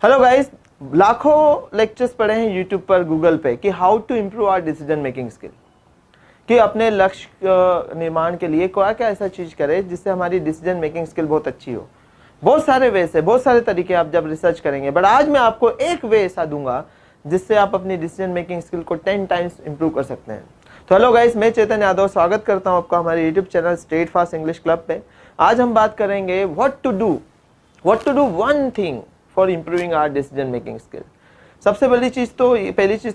Hello guys, लाखों lectures पढ़े हैं यूट्यूब पर, गूगल पे कि how to improve our decision making skill, कि अपने लक्ष्य निर्माण के लिए क्या क्या ऐसा चीज करें जिससे हमारी डिसीजन मेकिंग स्किल बहुत अच्छी हो। बहुत सारे वे से, बहुत सारे तरीके आप जब रिसर्च करेंगे, बट आज मैं आपको एक वे ऐसा दूंगा जिससे आप अपनी डिसीजन मेकिंग स्किल को 10 टाइम्स इंप्रूव कर सकते हैं। तो हेलो गाइस, मैं चेतन यादव स्वागत करता हूं आपका हमारे YouTube channel straight fast English club पे। आज हम बात करेंगे what to do one thing for improving our decision making skill. सबसे पहली चीज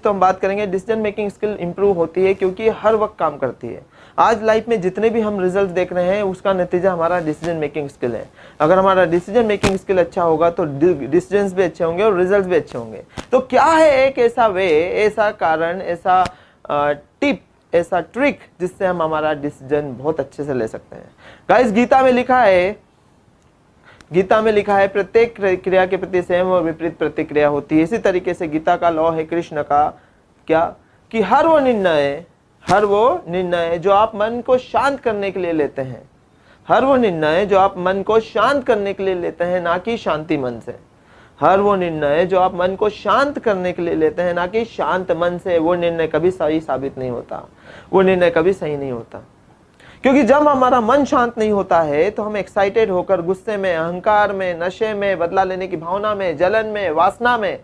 तो हम बात करेंगे, डिसीजन मेकिंग स्किल इंप्रूव होती है क्योंकि हर वक्त काम करती है। आज लाइफ में जितने भी हम रिजल्ट देख रहे हैं उसका नतीजा हमारा डिसीजन मेकिंग स्किल है। अगर हमारा डिसीजन मेकिंग स्किल अच्छा होगा तो डिसीजंस भी अच्छे होंगे और रिजल्ट भी अच्छे होंगे। तो क्या है एक ऐसा वे, ऐसा कारण, ऐसा टिप, ऐसा ट्रिक जिससे हम हमारा डिसीजन बहुत अच्छे से ले सकते हैं। गाइस, गीता में लिखा है प्रत्येक क्रिया के प्रति स्वयं और विपरीत प्रतिक्रिया होती है। इसी तरीके से गीता का लॉ है कृष्ण का, क्या कि हर वो निर्णय जो आप मन को शांत करने के लिए लेते हैं, हर वो निर्णय जो आप मन को शांत करने के लिए लेते हैं, ना कि शांति मन से, हर वो निर्णय जो आप मन को शांत करने के लिए लेते हैं ना कि शांत मन से, वो निर्णय कभी सही साबित नहीं होता, वो निर्णय कभी सही नहीं होता। क्योंकि जब हमारा मन शांत नहीं होता है तो हम एक्साइटेड होकर गुस्से में, अहंकार में, नशे में, बदला लेने की भावना में, जलन में, वासना में,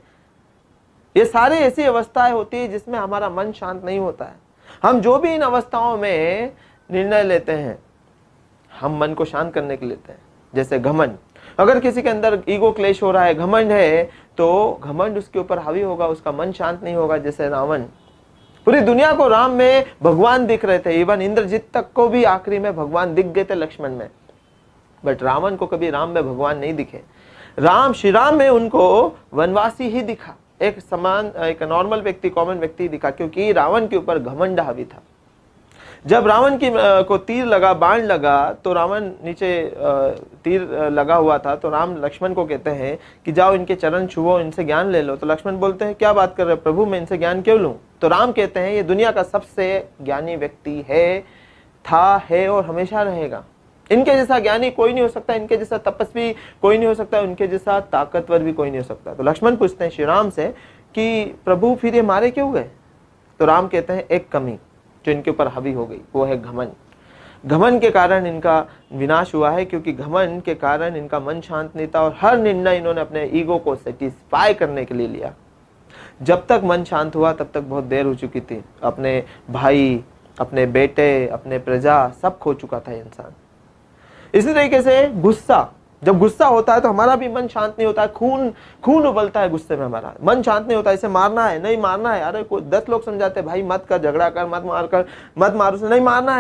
ये सारी ऐसी अवस्थाएं होती है जिसमें हमारा मन शांत नहीं होता है। हम जो भी इन अवस्थाओं में निर्णय लेते हैं हम मन को शांत करने के लेते हैं। जैसे घमंड, अगर किसी के अंदर ईगो क्लेश हो रहा है, घमंड है, तो घमंड उसके ऊपर हावी होगा, उसका मन शांत नहीं होगा। जैसे रावण, पूरी दुनिया को राम में भगवान दिख रहे थे, इवन इंद्रजीत तक को भी आखिरी में भगवान दिख गए थे लक्ष्मण में, बट रावण को कभी राम में भगवान नहीं दिखे। श्री राम में उनको वनवासी ही दिखा, एक नॉर्मल व्यक्ति, कॉमन व्यक्ति दिखा, क्योंकि रावण के ऊपर घमंड हावी था। जब रावण को तीर लगा, बाण लगा, तो रावण नीचे तीर लगा हुआ था, तो राम लक्ष्मण को कहते हैं कि जाओ इनके चरण छुओ, इनसे ज्ञान ले लो। तो लक्ष्मण बोलते हैं क्या बात कर रहे हो प्रभु, मैं इनसे ज्ञान क्यों लूं? तो राम कहते हैं ये दुनिया का सबसे ज्ञानी व्यक्ति है, है और हमेशा रहेगा। इनके जैसा ज्ञानी कोई नहीं हो सकता, इनके जैसा तपस्वी कोई नहीं हो सकता, उनके जैसा ताकतवर भी कोई नहीं हो सकता। तो लक्ष्मण पूछते हैं श्री राम से कि प्रभु फिर ये मारे क्यों गए? तो राम कहते हैं एक कमी जो इनके ऊपर हावी हो गई, वो है घमंड। घमंड के कारण इनका विनाश हुआ है, क्योंकि घमंड के कारण इनका मन शांत नहीं था और हर निर्णय इन्होंने अपने ईगो को सेटिस्फाई करने के लिए लिया। जब तक मन शांत हुआ तब तक बहुत देर हो चुकी थी। अपने भाई, अपने बेटे, अपने प्रजा सब खो चुका था इंसान। इसी तरीके से गुस्सा, जब गुस्सा होता है तो हमारा भी मन शांत नहीं होता है, खून उबलता है गुस्से में, हमारा मन शांत नहीं होता। इसे मारना है, नहीं मारना है, अरे 10 लोग समझाते हैं भाई मत कर, झगड़ा कर, मत मार उसे, नहीं मारना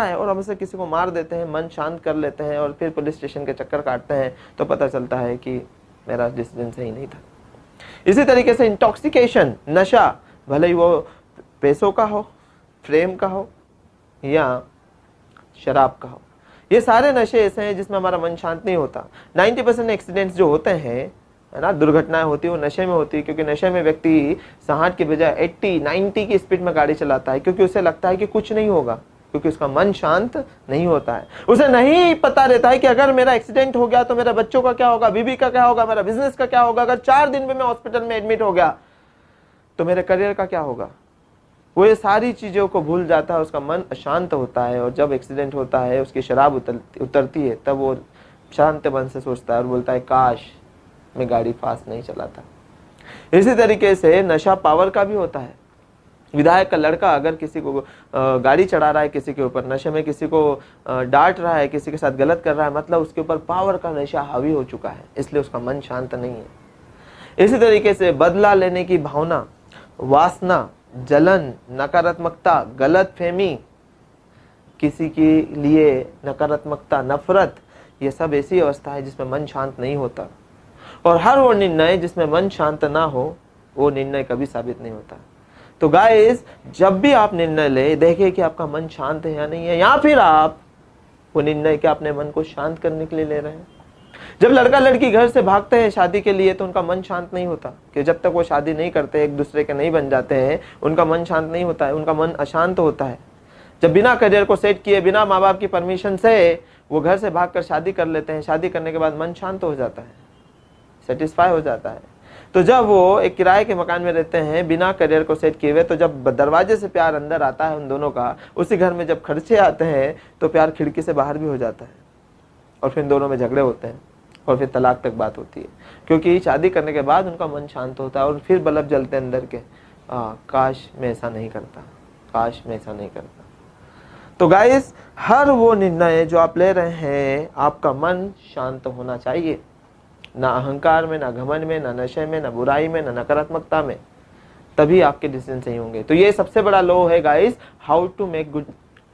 है, और हम उसे किसी को मार देते हैं, मन शांत कर लेते हैं और फिर पुलिस स्टेशन के चक्कर काटते हैं, तो पता चलता है कि मेरा डिसीजन सही नहीं था। इसी तरीके से इंटॉक्सिकेशन, नशा, भले ही वो पैसों का हो, प्रेम का हो या शराब का हो, ये सारे नशे ऐसे हैं जिसमें हमारा मन शांत नहीं होता। 90% एक्सीडेंट्स जो होते हैं, है ना, दुर्घटनाएं होती है, वो नशे में होती है, क्योंकि नशे में व्यक्ति 60 की बजाय 80-90 की स्पीड में गाड़ी चलाता है, क्योंकि उसे लगता है कि कुछ नहीं होगा, क्योंकि उसका मन शांत नहीं होता है। उसे नहीं पता रहता है कि अगर मेरा एक्सीडेंट हो गया तो मेरे बच्चों का क्या होगा, बीवी का क्या होगा, मेरा बिजनेस का क्या होगा, अगर 4 दिन में मैं हॉस्पिटल में एडमिट हो गया तो मेरे करियर का क्या होगा। वो ये सारी चीजों को भूल जाता है, उसका मन अशांत होता है, और जब एक्सीडेंट होता है, उसकी शराब उतरती है, तब वो शांत मन से सोचता है और बोलता है काश मैं गाड़ी फास्ट नहीं चलाता। इसी तरीके से नशा पावर का भी होता है। विधायक का लड़का अगर किसी को गाड़ी चढ़ा रहा है, किसी के ऊपर नशे में किसी को डांट रहा है, किसी के साथ गलत कर रहा है, मतलब उसके ऊपर पावर का नशा हावी हो चुका है, इसलिए उसका मन शांत नहीं है। इसी तरीके से बदला लेने की भावना, वासना, जलन, नकारात्मकता, गलत फहमी, किसी के लिए नकारात्मकता, नफरत, ये सब ऐसी अवस्था है जिसमें मन शांत नहीं होता। और हर वो निर्णय जिसमें मन शांत ना हो, वो निर्णय कभी साबित नहीं होता। तो गाइस, जब भी आप निर्णय ले, देखिए कि आपका मन शांत है या नहीं है, या फिर आप वो निर्णय क्या अपने मन को शांत करने के लिए ले रहे हैं। जब लड़का लड़की घर से भागते हैं शादी के लिए तो उनका मन शांत नहीं होता, कि जब तक वो शादी नहीं करते, एक दूसरे के नहीं बन जाते हैं, उनका मन शांत नहीं होता है, उनका मन अशांत होता है। जब बिना करियर को सेट किए, बिना माँ बाप की परमिशन से वो घर से भागकर शादी कर लेते हैं, शादी करने के बाद मन शांत हो जाता है, सेटिस्फाई हो जाता है। तो जब वो एक किराए के मकान में रहते हैं बिना करियर को सेट किए हुए, तो जब दरवाजे से प्यार अंदर आता है उन दोनों का, उसी घर में जब खर्चे आते हैं तो प्यार खिड़की से बाहर भी हो जाता है और फिर दोनों में झगड़े होते हैं और फिर तलाक तक बात होती है, क्योंकि शादी करने के बाद उनका मन शांत होता है और फिर बल्ब जलते हैं अंदर के, काश मैं ऐसा नहीं करता, काश मैं ऐसा नहीं करता। तो गाइस, हर वो निर्णय जो आप ले रहे हैं, आपका मन शांत होना चाहिए, ना अहंकार में, ना घमंड में, ना नशे में, ना बुराई में, ना नकारात्मकता में, तभी आपके डिसीजन सही होंगे। तो ये सबसे बड़ा लॉ है guys, how to make good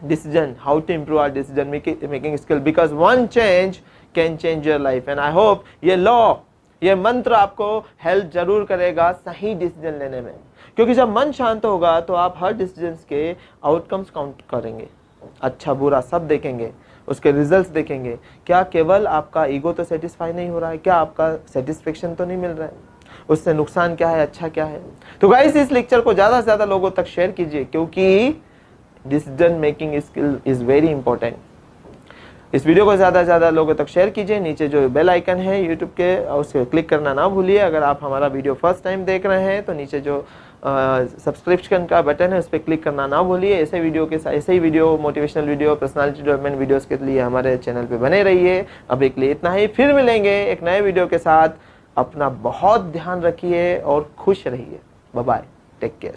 decision, how to improve our decision making skill, because one change can change your life. And I hope ये लॉ, ये मंत्र आपको हेल्प जरूर करेगा सही डिसीजन लेने में, क्योंकि जब मन शांत होगा तो आप हर डिसीजन के आउटकम्स काउंट करेंगे, अच्छा बुरा सब देखेंगे, उसके रिजल्ट्स देखेंगे। क्या केवल आपका ईगो तो सेटिस्फाई नहीं हो रहा है, क्या आपका सेटिस्फेक्शन तो नहीं मिल रहा है, उससे नुकसान क्या है, अच्छा क्या है। तो गाइस, इस लेक्चर को ज्यादा से ज्यादा लोगों तक शेयर कीजिए, क्योंकि decision making skill is very important. इस वीडियो को ज्यादा से ज्यादा लोगों तक शेयर कीजिए। नीचे जो बेल आइकन है यूट्यूब के, उसे क्लिक करना ना भूलिए। अगर आप हमारा वीडियो फर्स्ट टाइम देख रहे हैं तो नीचे जो सब्सक्रिप्शन का बटन है उस पर क्लिक करना ना भूलिए। ऐसे ही video motivational video, personality development videos के लिए हमारे चैनल पे बने रहिए। अभी के लिए इतना ही, फिर मिलेंगे एक नए वीडियो के साथ। अपना बहुत ध्यान रखिए और खुश रहिए। Bye bye, take care.